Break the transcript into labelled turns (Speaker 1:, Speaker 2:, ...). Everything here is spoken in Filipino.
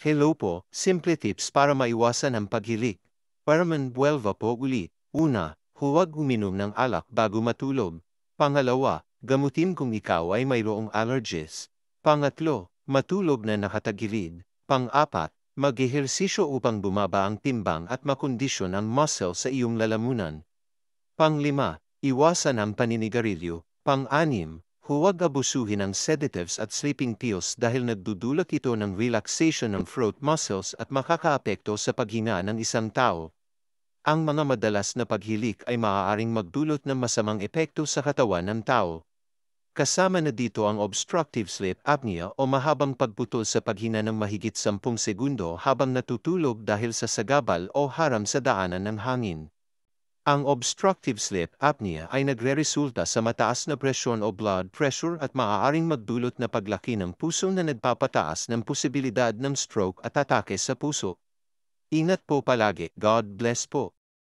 Speaker 1: Hello po, simple tips para maiwasan ang paghilik. Paraman buwelva po ulit. Una, huwag uminom ng alak bago matulog. Pangalawa, gamutin kung ikaw ay mayroong allergies. Pangatlo, matulog na nakatagilid. Pang-apat, mag-ehersisyo upang bumaba ang timbang at makondisyon ang muscle sa iyong lalamunan. Pang-lima, iwasan ang paninigarilyo. Pang-anim, huwag abusuhin ang sedatives at sleeping pills dahil nagdudulot ito ng relaxation ng throat muscles at makakaapekto sa paghinga ng isang tao. Ang mga madalas na paghilik ay maaaring magdulot ng masamang epekto sa katawan ng tao. Kasama na dito ang obstructive sleep apnea o mahabang pagputol sa paghina ng mahigit 10 segundo habang natutulog dahil sa sagabal o haram sa daanan ng hangin. Ang obstructive sleep apnea ay nagreresulta sa mataas na presyon o blood pressure at maaaring magdulot na paglaki ng puso na nagpapataas ng posibilidad ng stroke at atake sa puso. Ingat po palagi. God bless po.